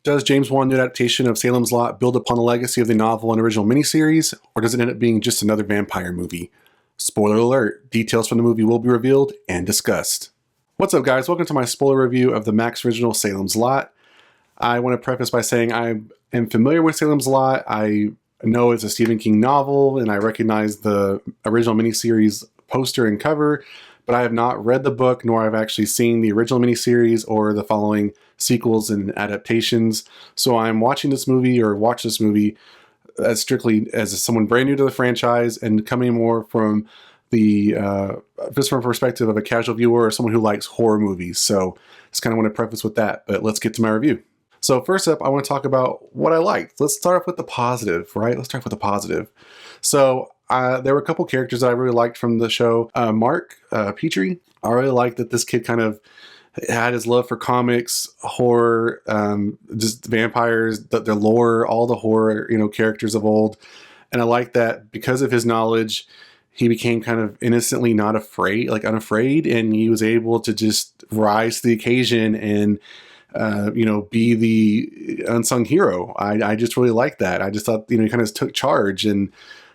Does James Wan new adaptation of Salem's Lot build upon the legacy of the novel and original miniseries, or does it end up being just another vampire movie? Spoiler alert, details from the movie will be revealed and discussed. What's up, guys? Welcome to my spoiler review of the Max original Salem's Lot. I want to preface by saying I am familiar with Salem's Lot. I know it's a Stephen King novel, and I recognize the original miniseries poster and cover, but I have not read the book, nor have actually seen the original miniseries or the following sequels and adaptations. So I'm watching this movie, or watch this movie, as strictly as someone brand new to the franchise and coming more from the just from a perspective of a casual viewer or someone who likes horror movies. So just kind of want to preface with that, but let's get to my review. So first up, I want to talk about what I liked. Let's start off with the positive, right? Let's start with the positive. So there were a couple characters that I really liked from the show. Mark Petrie, I really liked that this kid kind of had his love for comics, horror, just vampires, their lore, all the horror, characters of old. And I like that because of his knowledge, he became kind of innocently not afraid, like unafraid, and he was able to just rise to the occasion and be the unsung hero. I just really liked that. I just thought, he kind of took charge, and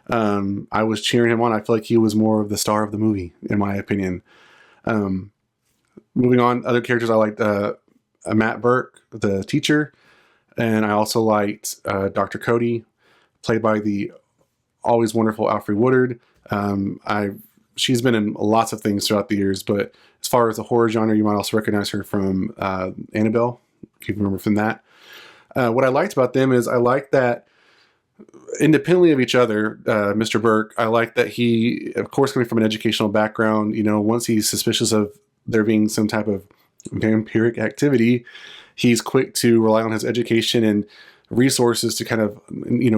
I was cheering him on. I feel like he was more of the star of the movie, in my opinion. Moving on, other characters I liked, Matt Burke, the teacher, and I also liked Dr. Cody, played by the always wonderful Alfre Woodard. She's been in lots of things throughout the years, but as far as the horror genre, you might also recognize her from Annabelle, if you remember from that. What I liked about them is I liked that independently of each other, Mr. Burke, I like that he, of course, coming from an educational background, once he's suspicious of there being some type of vampiric activity, he's quick to rely on his education and resources to kind of,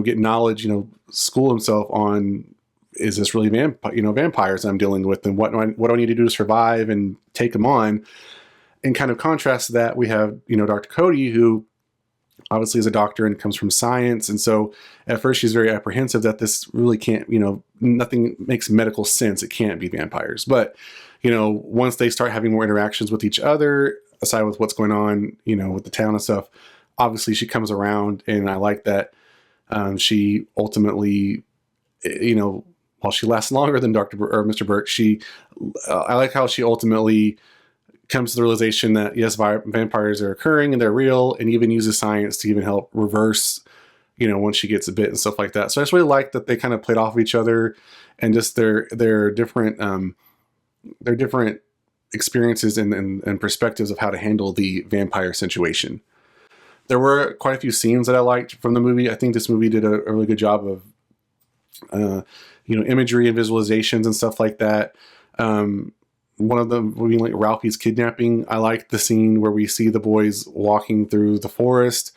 get knowledge, school himself on, is this really vampires I'm dealing with, and what do I need to do to survive and take them on? In kind of contrast to that, we have, Dr. Cody, who obviously is a doctor and comes from science. And so at first she's very apprehensive that this really can't, nothing makes medical sense. It can't be vampires. But, once they start having more interactions with each other, aside with what's going on, with the town and stuff, obviously she comes around. And I like that she ultimately, while she lasts longer than Mr. Burke, I like how she ultimately comes to the realization that yes, vampires are occurring and they're real, and even uses science to even help reverse, once she gets a bit and stuff like that. So I just really like that they kind of played off of each other, and just their different experiences and perspectives of how to handle the vampire situation. There were quite a few scenes that I liked from the movie. I think this movie did a really good job of, imagery and visualizations and stuff like that. One of them being like Ralphie's kidnapping. I liked the scene where we see the boys walking through the forest.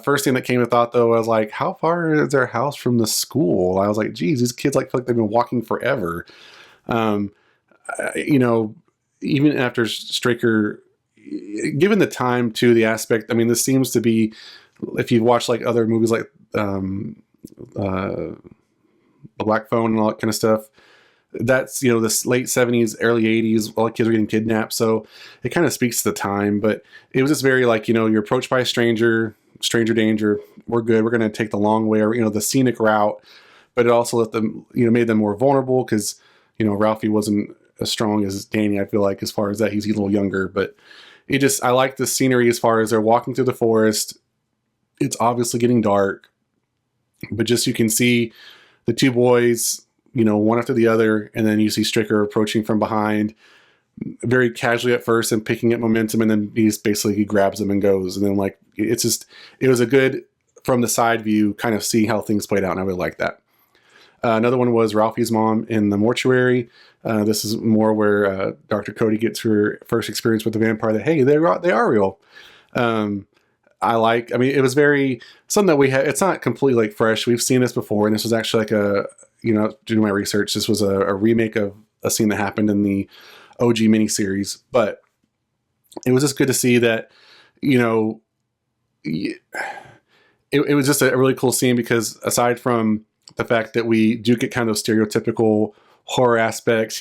First thing that came to thought, though, I was like, how far is their house from the school? I was like, geez, these kids feel like they've been walking forever. Even after Straker, given the time to the aspect, I mean, this seems to be, if you watch like other movies like The Black Phone and all that kind of stuff, that's, this late 70s, early 80s, all the kids are getting kidnapped. So it kind of speaks to the time, but it was just very like, you're approached by a stranger danger. We're good. We're going to take the long way, or, the scenic route, but it also let them, made them more vulnerable because, Ralphie wasn't as strong as Danny, I feel like, as far as that. He's a little younger, but I like the scenery as far as they're walking through the forest. It's obviously getting dark, but just, you can see the two boys, one after the other, and then you see Stricker approaching from behind very casually at first and picking up momentum, and then he grabs them and goes. And then it was a good, from the side view, kind of seeing how things played out, and I really like that. Another one was Ralphie's mom in the mortuary. This is more where Dr. Cody gets her first experience with the vampire, that, hey, they are real. It was very, something that we had, it's not completely like fresh. We've seen this before, and this was actually like doing my research, this was a remake of a scene that happened in the OG miniseries. But it was just good to see that, it was just a really cool scene, because aside from the fact that we do get kind of stereotypical horror aspects,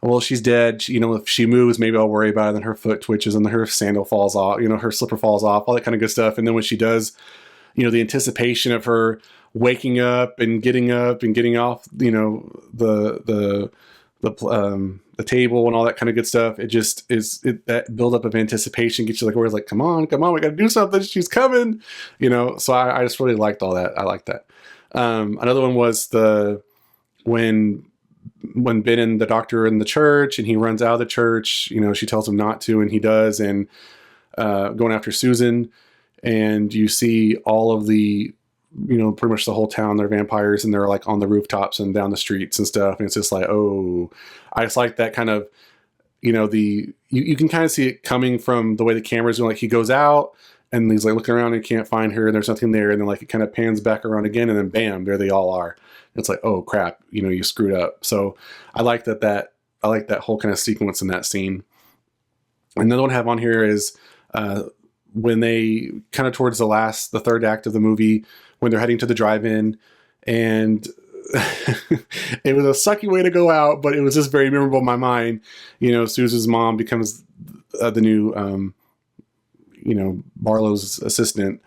well, she's dead. You know, if she moves, maybe I'll worry about it. And then her foot twitches and then her sandal falls off, you know, her slipper falls off, all that kind of good stuff. And then when she does, you know, the anticipation of her waking up and getting off, you know, the table and all that kind of good stuff. It just is that buildup of anticipation gets you like, where like, come on, we got to do something. She's coming, you know? So I just really liked all that. I like that. Another one was when Ben and the doctor are in the church and he runs out of the church, you know, she tells him not to, and he does. And, going after Susan, and you see all of the, you know, pretty much the whole town, they're vampires and they're like on the rooftops and down the streets and stuff. And it's just like, oh, I just like that kind of, you know, you can kind of see it coming from the way the camera's going. Like he goes out and he's like looking around and can't find her and there's nothing there. And then like it kind of pans back around again and then bam, there they all are. It's like, oh crap, you know, you screwed up. So I like I like that whole kind of sequence in that scene. Another one I have on here is, when they kind of towards the third act of the movie, when they're heading to the drive-in, and it was a sucky way to go out, but it was just very memorable in my mind. You know, Susan's mom becomes the new, you know, Barlow's assistant.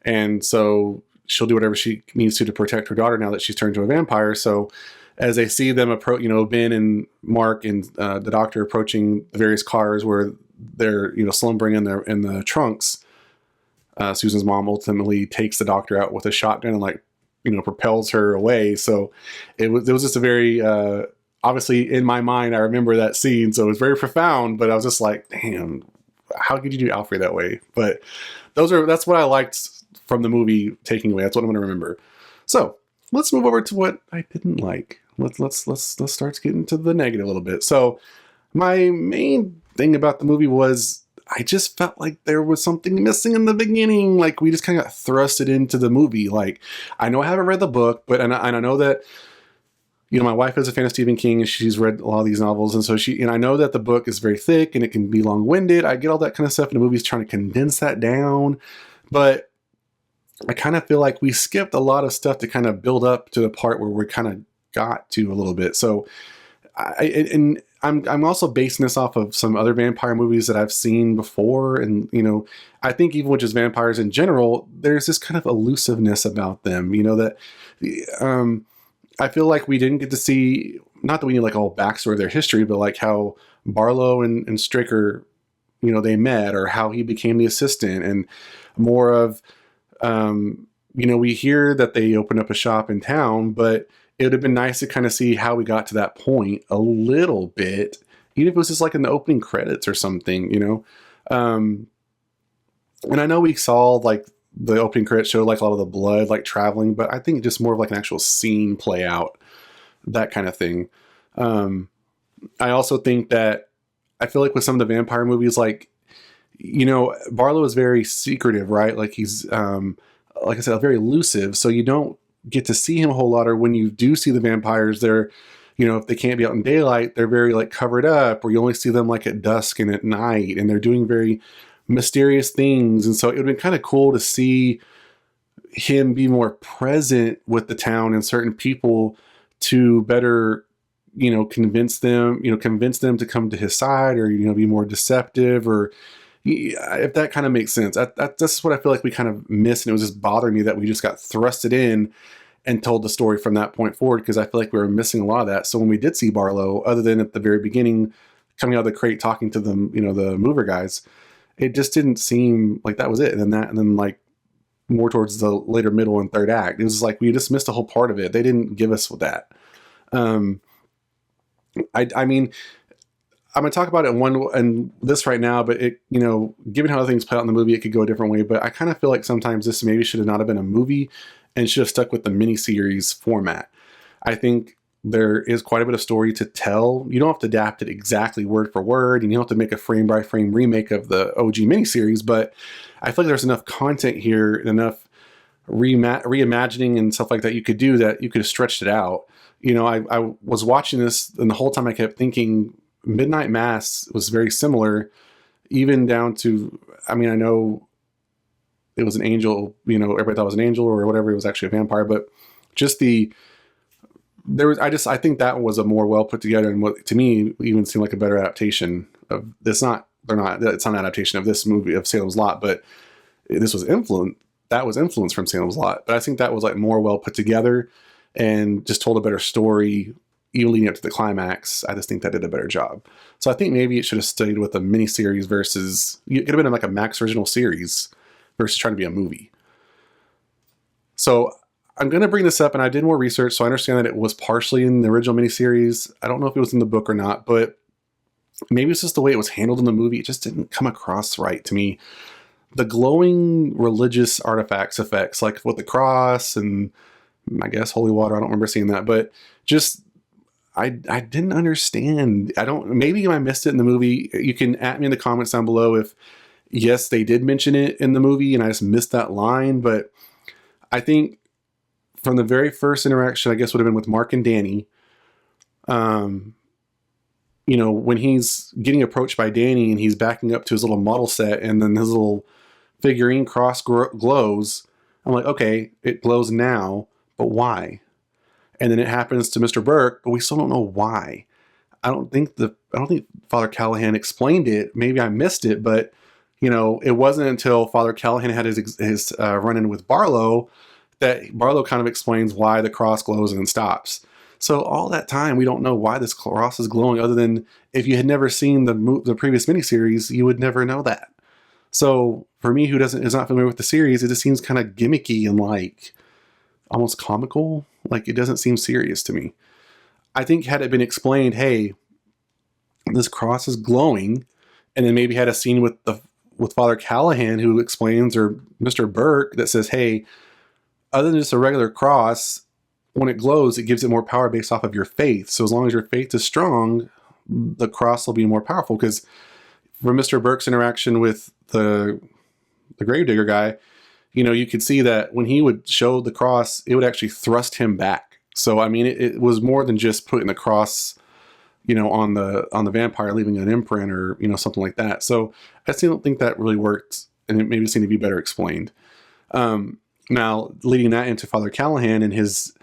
And so she'll do whatever she needs to protect her daughter now that she's turned to a vampire. So as they see them approach, you know, Ben and Mark and the doctor approaching the various cars where they're, you know, slumbering in the trunks, Susan's mom ultimately takes the doctor out with a shotgun and like, you know, propels her away. So it was just a very, obviously in my mind, I remember that scene. So it was very profound, but I was just like, damn, how could you do Alfred that way? But that's what I liked from the movie taking away. That's what I'm going to remember. So let's move over to what I didn't like. Let's start getting to the negative a little bit. So my main thing about the movie was I just felt like there was something missing in the beginning. Like we just kind of got thrusted into the movie. Like I know I haven't read the book, but and I know that, you know, my wife is a fan of Stephen King and she's read a lot of these novels. And so and I know that the book is very thick and it can be long winded. I get all that kind of stuff. And the movie's trying to condense that down, but I kind of feel like we skipped a lot of stuff to kind of build up to the part where we kind of got to a little bit. So I'm also basing this off of some other vampire movies that I've seen before. And, you know, I think even with just vampires in general, there's this kind of elusiveness about them, you know, that I feel like we didn't get to see, not that we need like a whole backstory of their history, but like how Barlow and Straker, you know, they met, or how he became the assistant, and more of, you know, we hear that they opened up a shop in town, but it would have been nice to kind of see how we got to that point a little bit, even if it was just like in the opening credits or something, you know? And I know we saw like the opening credits showed like a lot of the blood, like traveling, but I think just more of like an actual scene play out, that kind of thing. I also think that I feel like with some of the vampire movies, like, you know, Barlow is very secretive, right? Like he's, like I said, very elusive. So you don't get to see him a whole lot, or when you do see the vampires, they're, you know, if they can't be out in daylight, they're very like covered up, or you only see them like at dusk and at night, and they're doing very mysterious things. And so it would be kind of cool to see him be more present with the town and certain people to better, you know, convince them to come to his side, or, you know, be more deceptive, or if that kind of makes sense. That's what I feel like we kind of missed, and it was just bothering me that we just got thrusted in and told the story from that point forward, because I feel like we were missing a lot of that. So when we did see Barlow, other than at the very beginning, coming out of the crate talking to them, you know, the mover guys, it just didn't seem like that was it. And then like more towards the later middle and third act, it was like we just missed a whole part of it. They didn't give us that. I mean, I'm going to talk about it and this right now, but it, you know, given how things play out in the movie, it could go a different way. But I kind of feel like sometimes this maybe should have not have been a movie and should have stuck with the miniseries format. I think there is quite a bit of story to tell. You don't have to adapt it exactly word for word, and you don't have to make a frame by frame remake of the OG miniseries, but I feel like there's enough content here and enough reimagining and stuff like that you could do, that you could have stretched it out. You know, I was watching this, and the whole time I kept thinking Midnight Mass was very similar, even down to, I mean, I know it was an angel, you know, everybody thought it was an angel or whatever, it was actually a vampire, but just the I think that was a more well put together, and what to me even seemed like a better adaptation of it's not an adaptation of this movie of Salem's Lot, but this was influenced from Salem's Lot. But I think that was like more well put together and just told a better story even leading up to the climax. I just think that did a better job. So I think maybe it should have stayed with a miniseries versus, it could have been like a Max original series versus trying to be a movie. So I'm going to bring this up, and I did more research, so I understand that it was partially in the original miniseries. I don't know if it was in the book or not, but maybe it's just the way it was handled in the movie. It just didn't come across right to me. The glowing religious artifacts effects, like with the cross and I guess holy water, I don't remember seeing that, but just I didn't understand. Maybe I missed it in the movie. You can at me in the comments down below if yes, they did mention it in the movie and I just missed that line, but I think from the very first interaction, I guess would have been with Mark and Danny. When he's getting approached by Danny and he's backing up to his little model set and then his little figurine cross glows, I'm like, okay, it glows now, but why? And then it happens to Mr. Burke, but we still don't know why. I don't think Father Callahan explained it. Maybe I missed it, but it wasn't until Father Callahan had his run-in with Barlow that Barlow kind of explains why the cross glows and then stops. So all that time, we don't know why this cross is glowing, other than if you had never seen the previous miniseries, you would never know that. So for me, who is not familiar with the series, it just seems kind of gimmicky and like almost comical. Like it doesn't seem serious to me. I think had it been explained, hey, this cross is glowing, and then maybe had a scene with Father Callahan who explains, or Mr. Burke that says, hey, other than just a regular cross, when it glows, it gives it more power based off of your faith. So as long as your faith is strong, the cross will be more powerful. Because from Mr. Burke's interaction with the gravedigger guy, you could see that when he would show the cross, it would actually thrust him back. So I mean, it was more than just putting the cross, on the vampire, leaving an imprint or something like that. So I still don't think that really worked, and it maybe seemed to be better explained. Now, leading that into Father Callahan and his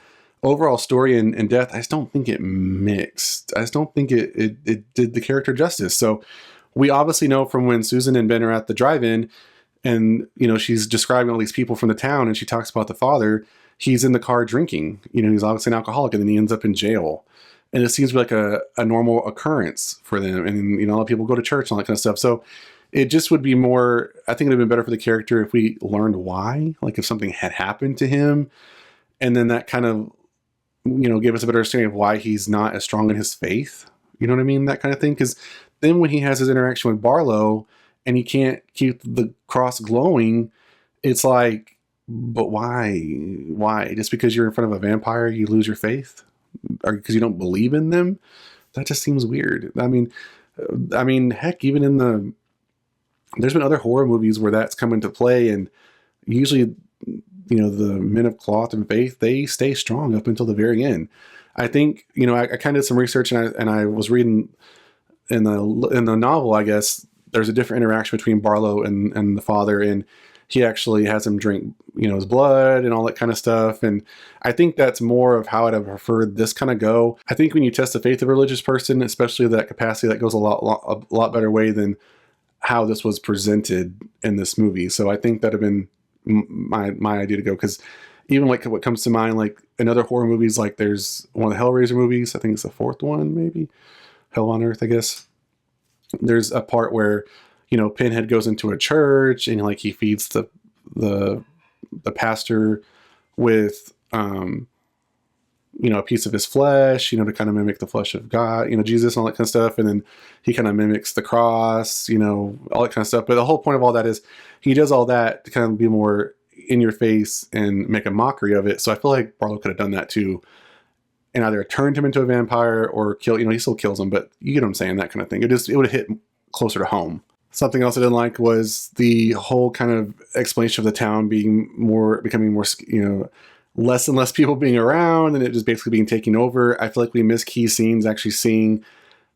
overall story and death, I just don't think it mixed. I just don't think it did the character justice. So we obviously know from when Susan and Ben are at the drive-in and, she's describing all these people from the town and she talks about the father, he's in the car drinking. He's obviously an alcoholic and then he ends up in jail. And it seems to be like a normal occurrence for them. And, a lot of people go to church and all that kind of stuff. So it just would be more, I think it would have been better for the character if we learned why, like if something had happened to him, and then that kind of, gave us a better understanding of why he's not as strong in his faith. You know what I mean? That kind of thing. Because then when he has his interaction with Barlow and he can't keep the cross glowing, it's like, but why? Why? Just because you're in front of a vampire, you lose your faith? Or because you don't believe in them? That just seems weird. I mean, heck, even there's been other horror movies where that's come into play, and usually, the men of cloth and faith, they stay strong up until the very end. I think, I kind of did some research and I was reading in the novel, I guess, there's a different interaction between Barlow and the father, and he actually has him drink, his blood and all that kind of stuff. And I think that's more of how I'd have preferred this kind of go. I think when you test the faith of a religious person, especially that capacity, that goes a lot better way than how this was presented in this movie. So I think that'd have been my idea to go, because even like what comes to mind, like in other horror movies, like there's one of the Hellraiser movies, I think it's the fourth one, maybe Hell on Earth, I guess. There's a part where Pinhead goes into a church and like he feeds the pastor with a piece of his flesh, to kind of mimic the flesh of God, Jesus and all that kind of stuff. And then he kind of mimics the cross, all that kind of stuff. But the whole point of all that is he does all that to kind of be more in your face and make a mockery of it. So I feel like Barlow could have done that too, and either turned him into a vampire or kill, he still kills him, but you get what I'm saying, that kind of thing. It would have hit closer to home. Something else I didn't like was the whole kind of explanation of the town becoming more, less and less people being around, and it just basically being taken over. I feel like we miss key scenes actually seeing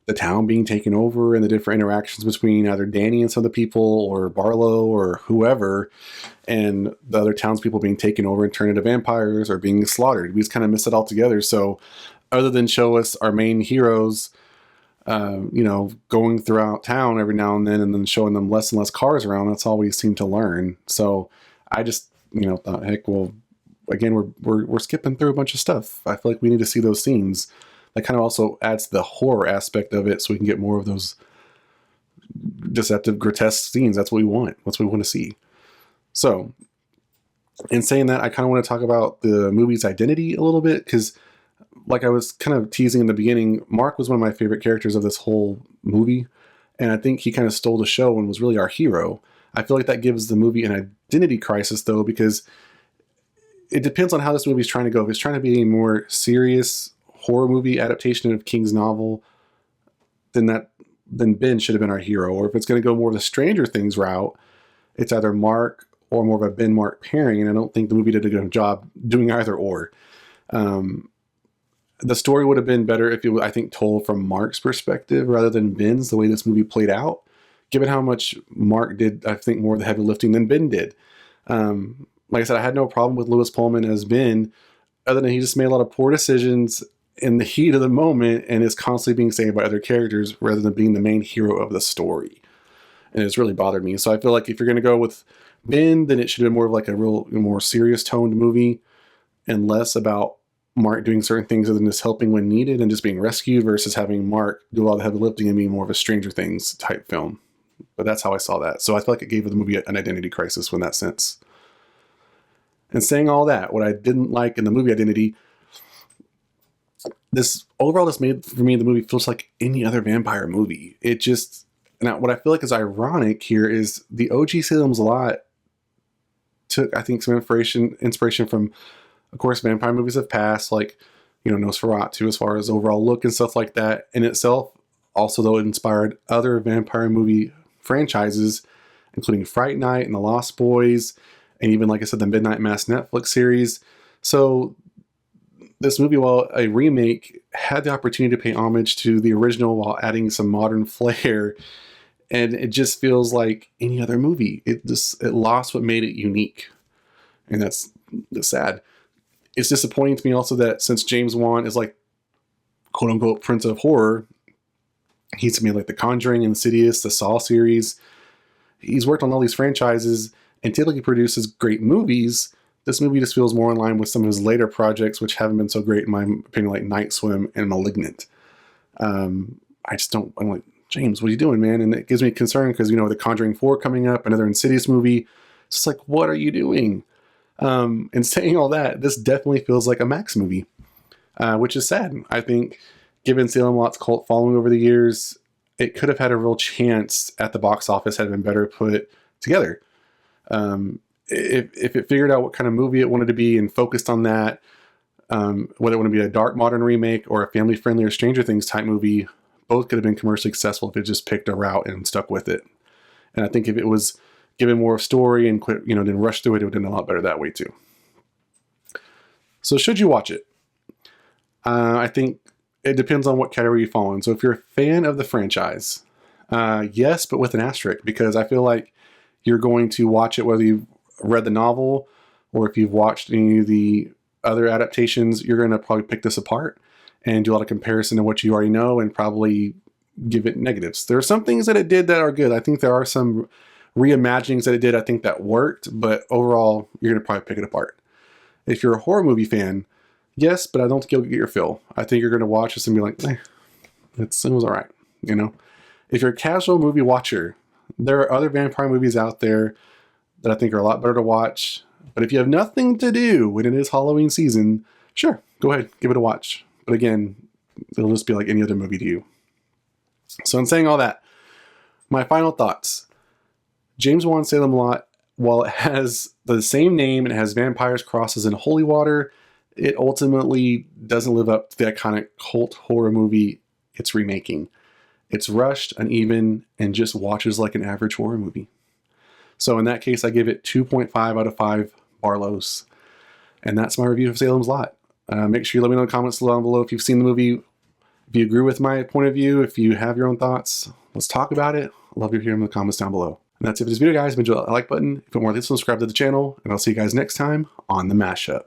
the town being taken over and the different interactions between either Danny and some of the people or Barlow or whoever, and the other townspeople being taken over and turned into vampires or being slaughtered. We just kind of miss it all together. So other than show us our main heroes, you know, going throughout town every now and then showing them less and less cars around. That's all we seem to learn. So I just, you know, thought, heck, well, again, we're skipping through a bunch of stuff. I feel like we need to see those scenes. That kind of also adds to the horror aspect of it, so we can get more of those deceptive, grotesque scenes. That's what we want. That's what we want to see. So, in saying that, I kind of want to talk about the movie's identity a little bit, because like I was kind of teasing in the beginning, Mark was one of my favorite characters of this whole movie, and I think he kind of stole the show and was really our hero. I feel like that gives the movie an identity crisis, though, because it depends on how this movie is trying to go. If it's trying to be a more serious horror movie adaptation of King's novel, then Ben should have been our hero. Or if it's going to go more of the Stranger Things route, it's either Mark or more of a Ben Mark pairing, and I don't think the movie did a good job doing either or. The story would have been better if it was, I think, told from Mark's perspective rather than Ben's, the way this movie played out, given how much Mark did, I think, more of the heavy lifting than Ben did. Like I said, I had no problem with Lewis Pullman as Ben, other than he just made a lot of poor decisions in the heat of the moment and is constantly being saved by other characters rather than being the main hero of the story. And it's really bothered me. So I feel like if you're going to go with Ben, then it should have been more of like a more serious toned movie and less about Mark doing certain things other than just helping when needed and just being rescued, versus having Mark do all the heavy lifting and being more of a Stranger Things type film. But that's how I saw that. So I feel like it gave the movie an identity crisis in that sense. And saying all that, what I didn't like in the movie identity, this made for me the movie feels like any other vampire movie. It just, now what I feel like is ironic here is the OG Salem's Lot took, I think, some inspiration from, of course, vampire movies have passed, like, you know, Nosferatu, as far as overall look and stuff like that in itself. Also, though, it inspired other vampire movie franchises, including Fright Night and The Lost Boys, and even, like I said, the Midnight Mass Netflix series. So this movie, while a remake, had the opportunity to pay homage to the original while adding some modern flair, and it just feels like any other movie. It lost what made it unique, and that's sad. It's disappointing to me also that since James Wan is like quote unquote Prince of Horror, he's made like The Conjuring, Insidious, the Saw series. He's worked on all these franchises and typically produces great movies. This movie just feels more in line with some of his later projects, which haven't been so great in my opinion, like Night Swim and Malignant. I'm like, James, what are you doing, man? And it gives me concern because, you know, The Conjuring 4 coming up, another Insidious movie. It's just like, what are you doing? And saying all that, this definitely feels like a Max movie, which is sad. I think, given Salem Lot's cult following over the years, it could have had a real chance at the box office had it been better put together. If it figured out what kind of movie it wanted to be and focused on that, whether it wanted to be a dark modern remake or a family-friendly or Stranger Things type movie, both could have been commercially successful if it just picked a route and stuck with it. And I think if it was given more story and quit, didn't rush through it, it would have done a lot better that way too. So should you watch it? I think it depends on what category you fall in. So if you're a fan of the franchise, yes, but with an asterisk, because I feel like you're going to watch it whether you've read the novel or if you've watched any of the other adaptations. You're going to probably pick this apart and do a lot of comparison to what you already know and probably give it negatives. There are some things that it did that are good. I think there are some reimaginings that it did, I think, that worked, but overall, you're going to probably pick it apart. If you're a horror movie fan, yes, but I don't think you'll get your fill. I think you're going to watch this and be like, it was all right, If you're a casual movie watcher, there are other vampire movies out there that I think are a lot better to watch. But if you have nothing to do when it is Halloween season, sure, go ahead, give it a watch. But again, it'll just be like any other movie to you. So in saying all that, my final thoughts. James Wan Salem Lot, while it has the same name and it has vampires, crosses, and holy water, it ultimately doesn't live up to the iconic cult horror movie it's remaking. It's rushed, uneven, and just watches like an average horror movie. So in that case, I give it 2.5 out of 5 Barlows. And that's my review of Salem's Lot. Make sure you let me know in the comments down below if you've seen the movie, if you agree with my point of view, if you have your own thoughts. Let's talk about it. I'd love to hear them in the comments down below. And that's it for this video, guys. Enjoy the like button. If you want more, subscribe to the channel. And I'll see you guys next time on The Mashup.